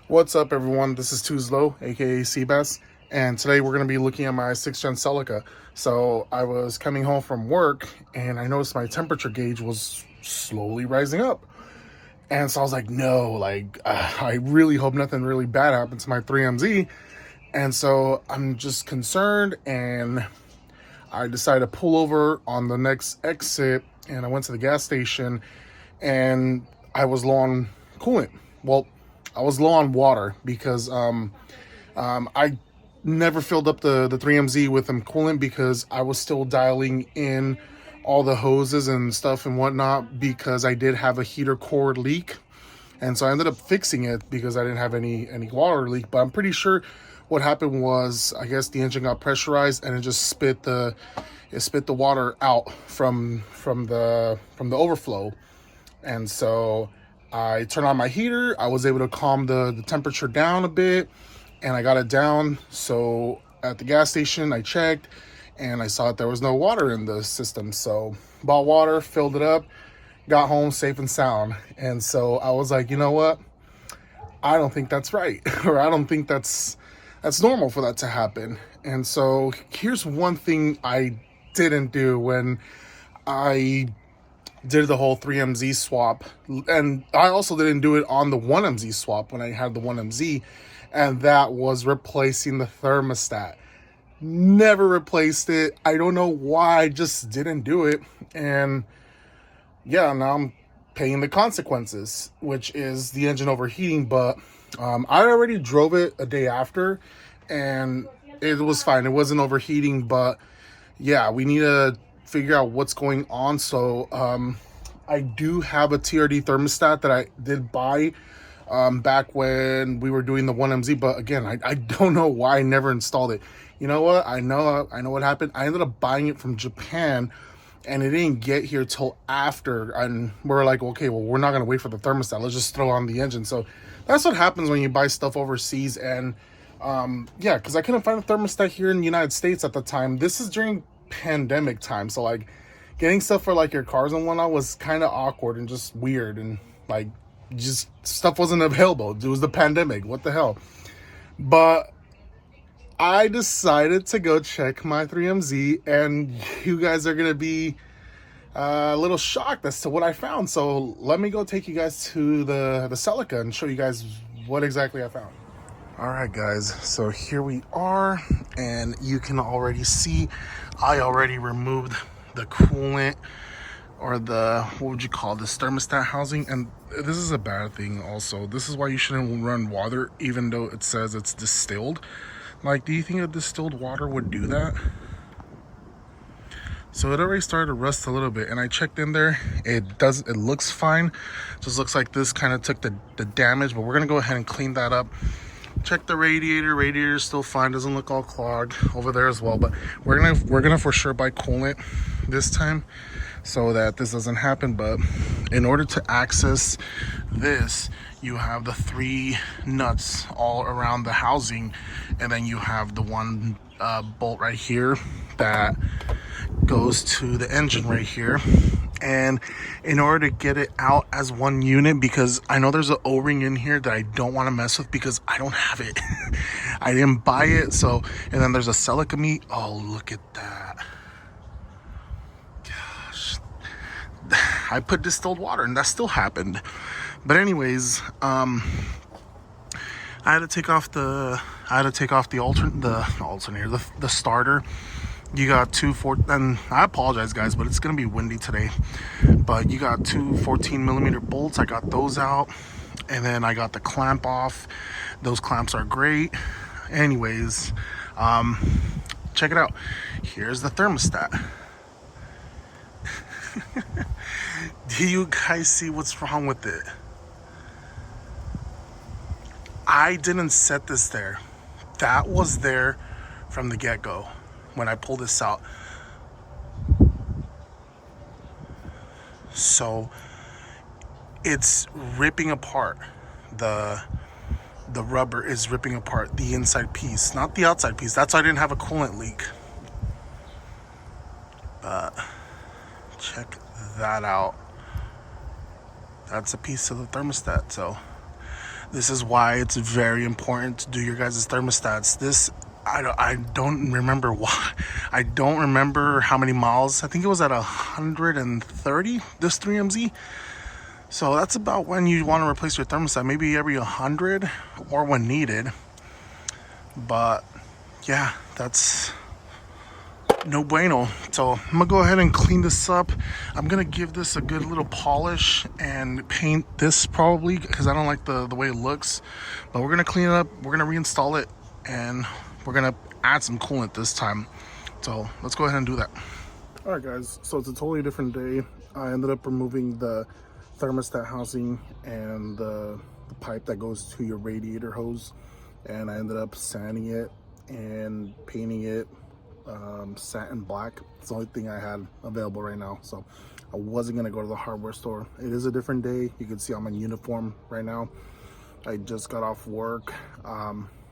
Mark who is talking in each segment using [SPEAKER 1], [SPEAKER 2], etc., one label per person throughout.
[SPEAKER 1] What's up, everyone? This is Tuzlo, aka Seabass, and today we're going to be looking at my 6th gen Celica. So I was coming home from work and I noticed my temperature gauge was slowly rising up. And so I was like, no, I really hope nothing really bad happens to my 3MZ. And so I'm just concerned, and I decided to pull over on the next exit, and I went to the gas station, and I was low on coolant. Well, I was low on water because I never filled up the 3MZ with coolant because I was still dialing in all the hoses and stuff and whatnot, because I did have a heater cord leak. And so I ended up fixing it because I didn't have any water leak. But I'm pretty sure what happened was, I guess the engine got pressurized and it just spit the water out from the overflow. And so I turned on my heater. I was able to calm the temperature down a bit, and I got it down. So at the gas station, I checked and I saw that there was no water in the system. So bought water, filled it up, got home safe and sound. And so I was like, you know what? I don't think that's right, or I don't think that's normal for that to happen. And so here's one thing I didn't do when I did the whole 3MZ swap, and I also didn't do it on the 1MZ swap when I had the 1MZ, and that was replacing the thermostat. Never replaced it. I don't know why, I just didn't do it. And yeah, now I'm paying the consequences, which is the engine overheating. But I already drove it a day after and it was fine. It wasn't overheating. But yeah, we need to figure out what's going on. So I do have a TRD thermostat that I did buy back when we were doing the 1MZ, but again, I don't know why I never installed it. You know what? I know what happened. I ended up buying it from Japan, and it didn't get here till after, and we're like, okay, well, we're not gonna wait for the thermostat, let's just throw on the engine. So that's what happens when you buy stuff overseas. And yeah, because I couldn't find a thermostat here in the United States at the time. This is during pandemic time, so like getting stuff for like your cars and whatnot was kind of awkward and just weird, and like just stuff wasn't available. It was the pandemic, what the hell. But I decided to go check my 3MZ, and you guys are gonna be a little shocked as to what I found. So let me go take you guys to the Celica and show you guys what exactly I found. All right, guys, so here we are, and you can already see I already removed the coolant, or the, what would you call this, thermostat housing. And this is a bad thing also. This is why you shouldn't run water even though it says it's distilled. Like, do you think a distilled water would do that? So it already started to rust a little bit, and I checked in there. It looks fine. Just looks like this kind of took the damage, but we're gonna go ahead and clean that up. Check the radiator is still fine, doesn't look all clogged over there as well. But we're gonna for sure buy coolant this time so that this doesn't happen. But in order to access this, you have the 3 nuts all around the housing, and then you have the one bolt right here that goes to the engine right here. And in order to get it out as one unit, because I know there's an O-ring in here that I don't want to mess with because I don't have it. I didn't buy it. So, and then there's a Celica meat. Oh, look at that. Gosh, I put distilled water and that still happened. But anyways, I had to take off the alternator, the starter. You got and I apologize, guys, but it's gonna be windy today. But you got 2 14mm bolts. I got those out, and then I got the clamp off. Those clamps are great. Anyways, check it out. Here's the thermostat. Do you guys see what's wrong with it? I didn't set this there. That was there from the get-go when I pulled this out. So it's ripping apart. The rubber is ripping apart the inside piece, not the outside piece. That's why I didn't have a coolant leak. But check that out. That's a piece of the thermostat. So This is why it's very important to do your guys' thermostats. This, I don't remember why. I don't remember how many miles. I think it was at 130, this 3MZ. So that's about when you want to replace your thermostat. Maybe every 100 or when needed. But yeah, that's no bueno. So I'm gonna go ahead and clean this up. I'm gonna give this a good little polish and paint this probably because I don't like the way it looks. But we're gonna clean it up, we're gonna reinstall it, and we're gonna add some coolant this time. So let's go ahead and do that. All right guys, so it's a totally different day. I ended up removing the thermostat housing and the pipe that goes to your radiator hose, and I ended up sanding it and painting it satin black. It's the only thing I had available right now, so I wasn't gonna go to the hardware store. It is a different day. You can see I'm in uniform right now. I just got off work.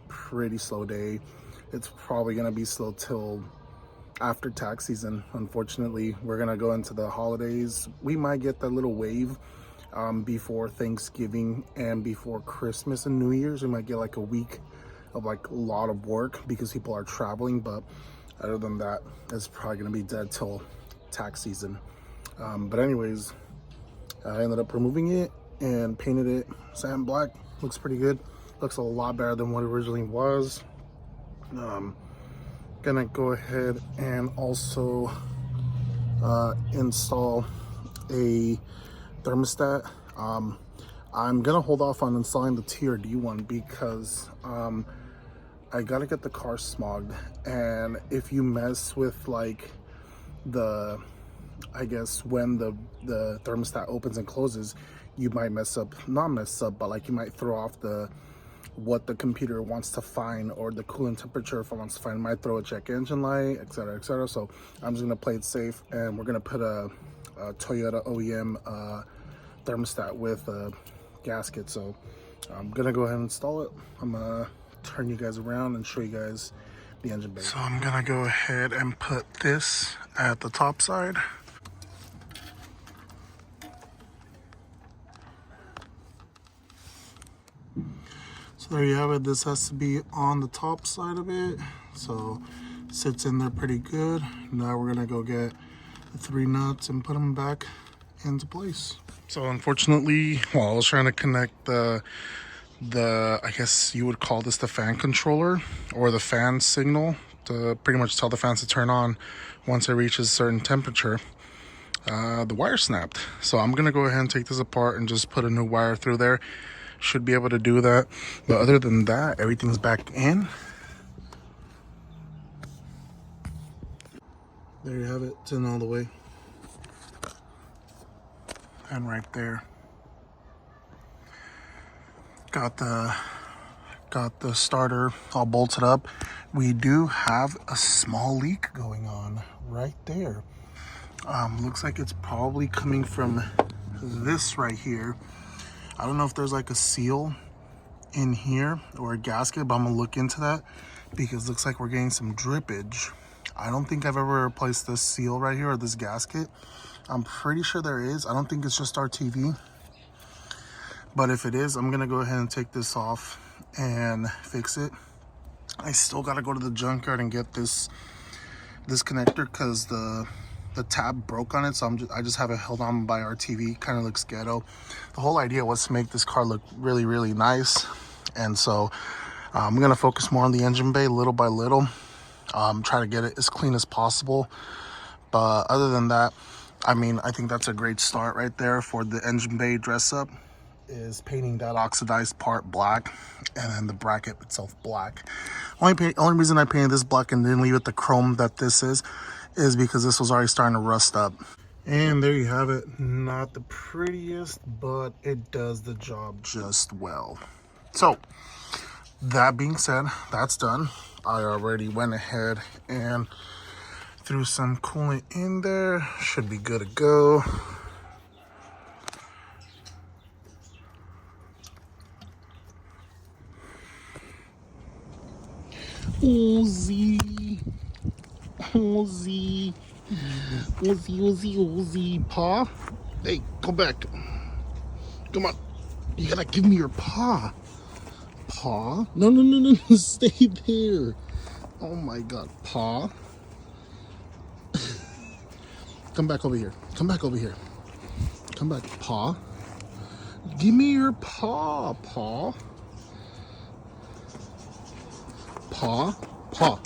[SPEAKER 1] Pretty slow day. It's probably gonna be slow till after tax season. Unfortunately, we're gonna go into the holidays. We might get that little wave before Thanksgiving and before Christmas and New Year's. We might get like a week of like a lot of work because people are traveling, but other than that, it's probably gonna be dead till tax season. But anyways, I ended up removing it and painted it satin black. Looks pretty good. Looks a lot better than what it originally was. Gonna go ahead and also install a thermostat. I'm gonna hold off on installing the TRD one because I gotta get the car smogged, and if you mess with like the, I guess when the thermostat opens and closes, you might mess up, not mess up, but like you might throw off what the computer wants to find, or the coolant temperature if it wants to find. It might throw a check engine light, etc, etc. So I'm just gonna play it safe, and we're gonna put a Toyota OEM thermostat with a gasket. So I'm gonna go ahead and install it. I'm gonna turn you guys around and show you guys the engine bay. So I'm gonna go ahead and put this at the top side. So there you have it. This has to be on the top side of it, so it sits in there pretty good. Now we're gonna go get the 3 nuts and put them back into place. So unfortunately, while I was trying to connect the I guess you would call this the fan controller or the fan signal to pretty much tell the fans to turn on once it reaches a certain temperature, the wire snapped. So I'm gonna go ahead and take this apart and just put a new wire through there. Should be able to do that, but other than that, everything's back in. There you have it. It's in all the way, and right there got the starter all bolted up. We do have a small leak going on right there. Looks like it's probably coming from this right here. I don't know if there's like a seal in here or a gasket, but I'm gonna look into that because it looks like we're getting some drippage. I don't think I've ever replaced this seal right here or this gasket. I'm pretty sure there is. I don't think it's just our TV, but if it is, I'm gonna go ahead and take this off and fix it. I still gotta go to the junkyard and get this connector because the tab broke on it, so I just have it held on by our TV. Kind of looks ghetto. The whole idea was to make this car look really, really nice, and so I'm gonna focus more on the engine bay little by little. Try to get it as clean as possible. But other than that, I mean, I think that's a great start right there for the engine bay dress up, is painting that oxidized part black and then the bracket itself black. Only reason I painted this black and didn't leave it the chrome that this is because this was already starting to rust up. And there you have it. Not the prettiest, but it does the job just well. So that being said, that's done. I already went ahead and threw some coolant in there. Should be good to go. Ozzy, Ozzy, Ozzy, Ozzy, Ozzy, paw. Hey, go back. Come on. You gotta give me your paw. Paw. No, no, no, no, no. Stay there. Oh my God. Paw. Come back over here. Come back over here. Come back. Paw. Give me your paw. Paw. Paw. Paw.